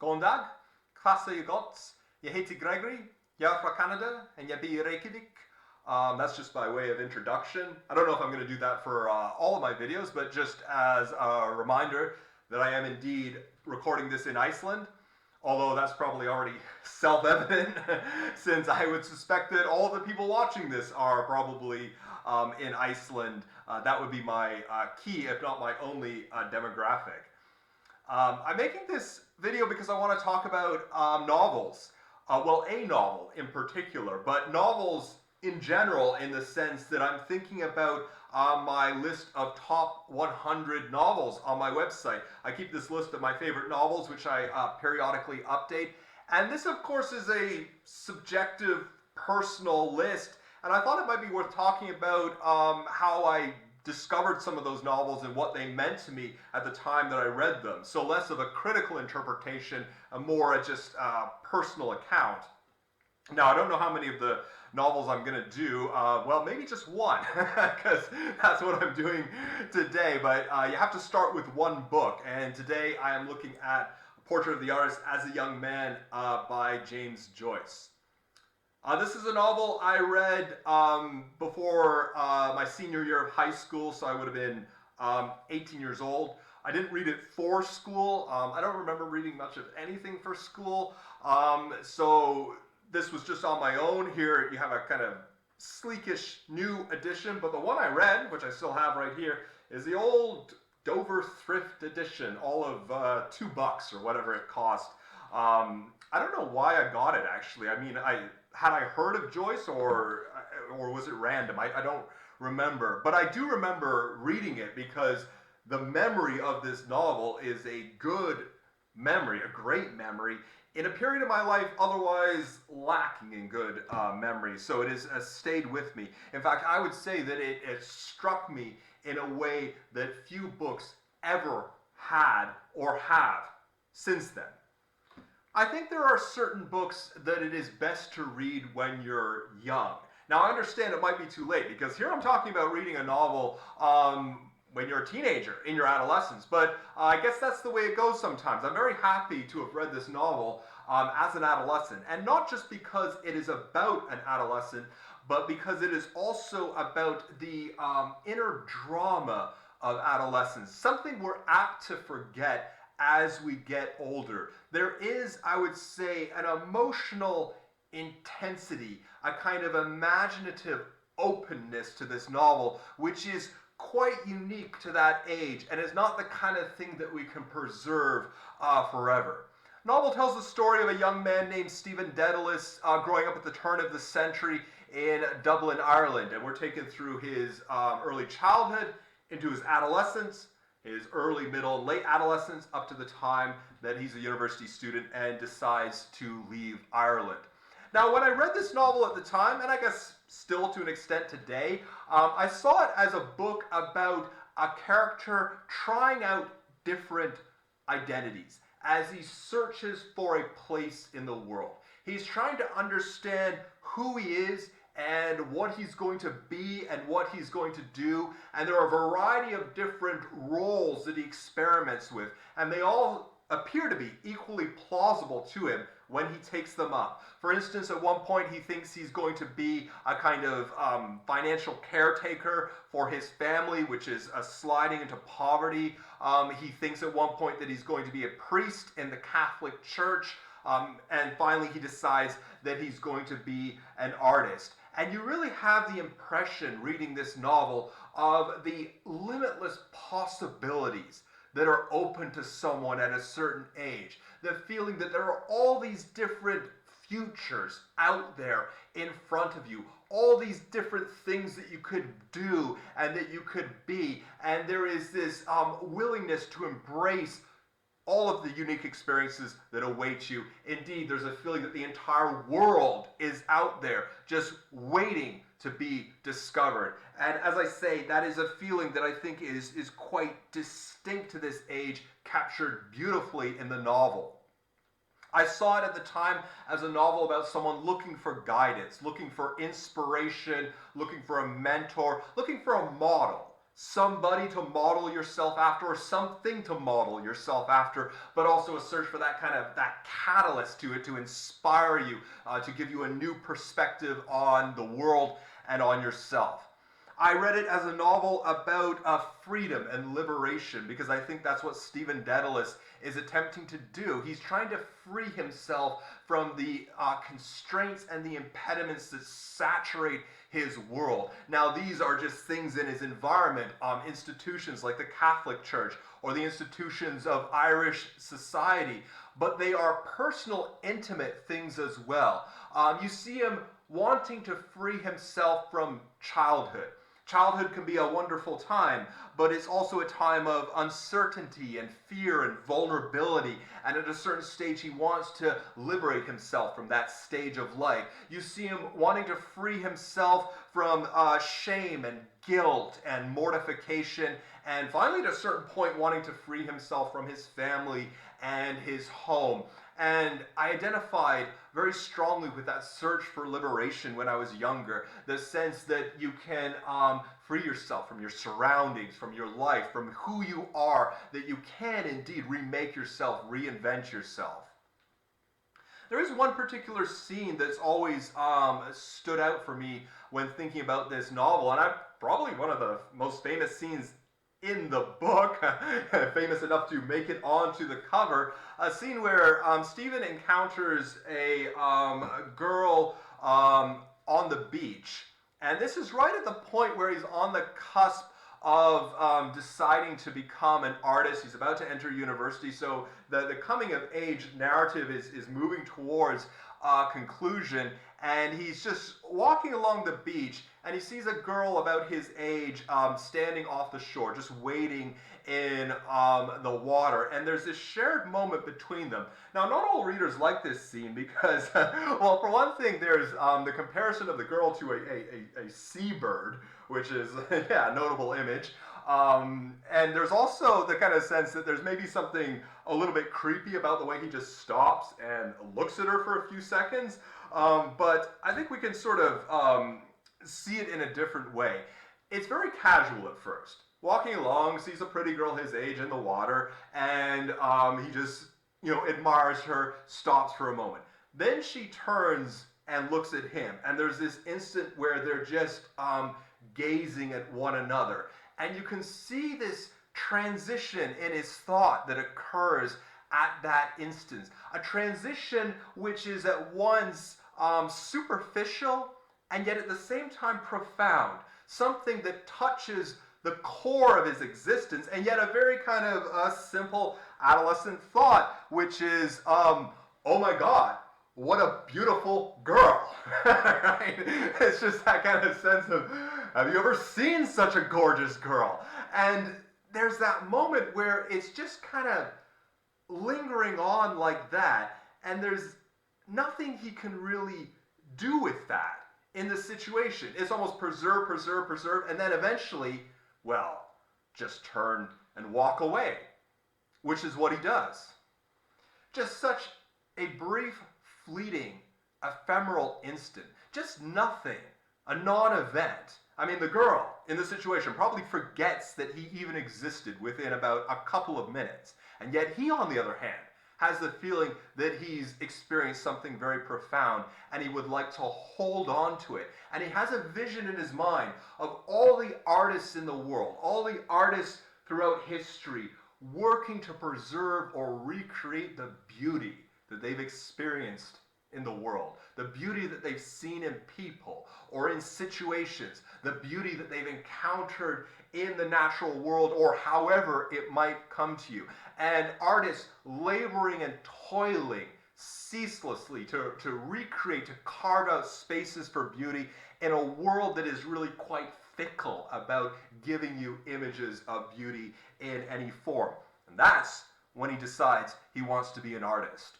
God dag, hva sier godt? Jeg heter Gregory, jeg er fra Canada, and jeg bor i Reykjavik. That's just by way of introduction. I don't know if I'm going to do that for all of my videos, but just as a reminder that I am indeed recording this in Iceland, although that's probably already self-evident since I would suspect that all the people watching this are probably in Iceland. That would be my key, if not my only demographic. I'm making this video because I want to talk about novels. Well, a novel in particular, but novels in general, in the sense that I'm thinking about my list of top 100 novels on my website. I keep this list of my favorite novels, which I periodically update. And this, of course, is a subjective, personal list. And I thought it might be worth talking about how I discovered some of those novels and what they meant to me at the time that I read them. So less of a critical interpretation, and more just a personal account. Now, I don't know how many of the novels I'm going to do. Well, maybe just one, because that's what I'm doing today. But you have to start with one book. And today I am looking at Portrait of the Artist as a Young Man by James Joyce. This is a novel I read before my senior year of high school, so I would have been 18 years old. I didn't read it for school. I don't remember reading much of anything for school. So this was just on my own. Here you have a kind of sleekish new edition, but the one I read, which I still have right here, is the old Dover thrift edition, all of $2 or whatever it cost. I don't know why I got it, actually. I mean, had I heard of Joyce, or was it random? I don't remember. But I do remember reading it because the memory of this novel is a good memory, a great memory, in a period of my life otherwise lacking in good memory. So it has stayed with me. In fact, I would say that it struck me in a way that few books ever had or have since then. I think there are certain books that it is best to read when you're young. Now, I understand it might be too late, because here I'm talking about reading a novel when you're a teenager, in your adolescence. But I guess that's the way it goes sometimes. I'm very happy to have read this novel as an adolescent. And not just because it is about an adolescent, but because it is also about the inner drama of adolescence. Something we're apt to forget as we get older. There is, I would say, an emotional intensity, a kind of imaginative openness to this novel, which is quite unique to that age, and is not the kind of thing that we can preserve forever. The novel tells the story of a young man named Stephen Dedalus growing up at the turn of the century in Dublin, Ireland, and we're taken through his early childhood into his adolescence, his early, middle, and late adolescence, up to the time that he's a university student and decides to leave Ireland. Now, when I read this novel at the time, and I guess still to an extent today, I saw it as a book about a character trying out different identities as he searches for a place in the world. He's trying to understand who he is and what he's going to be and what he's going to do. And there are a variety of different roles that he experiments with, and they all appear to be equally plausible to him when he takes them up. For instance, at one point he thinks he's going to be a kind of financial caretaker for his family, which is sliding into poverty. He thinks at one point that he's going to be a priest in the Catholic Church. And finally he decides that he's going to be an artist. And you really have the impression, reading this novel, of the limitless possibilities that are open to someone at a certain age. The feeling that there are all these different futures out there in front of you, all these different things that you could do and that you could be. And there is this willingness to embrace all of the unique experiences that await you. Indeed, there's a feeling that the entire world is out there just waiting to be discovered. And as I say, that is a feeling that I think is quite distinct to this age, captured beautifully in the novel. I saw it at the time as a novel about someone looking for guidance, looking for inspiration, looking for a mentor, looking for a model. somebody to model yourself after or something to model yourself after, but also a search for that kind of that catalyst to it to inspire you, to give you a new perspective on the world and on yourself. I read it as a novel about freedom and liberation because I think that's what Stephen Dedalus is attempting to do. He's trying to free himself from the constraints and the impediments that saturate his world. Now, these are just things in his environment, institutions like the Catholic Church or the institutions of Irish society, but they are personal, intimate things as well. You see him wanting to free himself from childhood. Childhood can be a wonderful time, but it's also a time of uncertainty and fear and vulnerability. And at a certain stage, he wants to liberate himself from that stage of life. You see him wanting to free himself from shame and guilt and mortification. And finally, at a certain point, wanting to free himself from his family and his home. And I identified very strongly with that search for liberation when I was younger. The sense that you can free yourself from your surroundings, from your life, from who you are, that you can indeed remake yourself, reinvent yourself. There is one particular scene that's always stood out for me when thinking about this novel, and probably one of the most famous scenes in the book, famous enough to make it onto the cover, a scene where Stephen encounters a girl on the beach. And this is right at the point where he's on the cusp of deciding to become an artist. He's about to enter university, so the coming of age narrative is moving towards conclusion, and he's just walking along the beach, and he sees a girl about his age standing off the shore, just waiting in the water, and there's this shared moment between them. Now, not all readers like this scene because, well, for one thing, there's the comparison of the girl to a seabird, which is, yeah, a notable image. And there's also the kind of sense that there's maybe something a little bit creepy about the way he just stops and looks at her for a few seconds. But I think we can sort of see it in a different way. It's very casual at first. Walking along, sees a pretty girl his age in the water, and he just, admires her, stops for a moment. Then she turns and looks at him, and there's this instant where they're just gazing at one another. And you can see this transition in his thought that occurs at that instance. A transition which is at once superficial and yet at the same time profound. Something that touches the core of his existence, and yet a very kind of simple adolescent thought, which is, oh my God, what a beautiful girl. Right? It's just that kind of sense of, have you ever seen such a gorgeous girl? And there's that moment where it's just kind of lingering on like that, and there's nothing he can really do with that in the situation. It's almost preserve, and then eventually, well, just turn and walk away, which is what he does. Just such a brief, fleeting, ephemeral instant. Just nothing. A non-event. I mean, the girl in the situation probably forgets that he even existed within about a couple of minutes. And yet he, on the other hand, has the feeling that he's experienced something very profound and he would like to hold on to it. And he has a vision in his mind of all the artists in the world, all the artists throughout history working to preserve or recreate the beauty that they've experienced in the world, the beauty that they've seen in people or in situations, the beauty that they've encountered in the natural world or however it might come to you. And artists laboring and toiling ceaselessly to recreate, to carve out spaces for beauty in a world that is really quite fickle about giving you images of beauty in any form. And that's when he decides he wants to be an artist.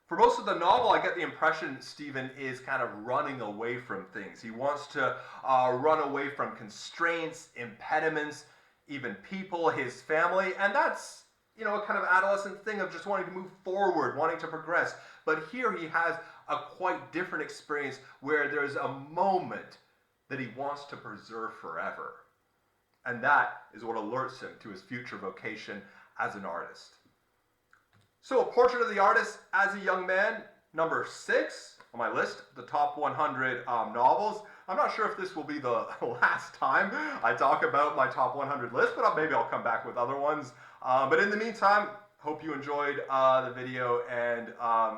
For most of the novel, I get the impression Stephen is kind of running away from things. He wants to run away from constraints, impediments, even people, his family, and that's, a kind of adolescent thing of just wanting to move forward, wanting to progress. But here he has a quite different experience where there's a moment that he wants to preserve forever. And that is what alerts him to his future vocation as an artist. So, A Portrait of the Artist as a Young Man, number 6 on my list, the top 100 novels. I'm not sure if this will be the last time I talk about my top 100 list, but maybe I'll come back with other ones. But in the meantime, hope you enjoyed the video, and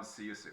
see you soon.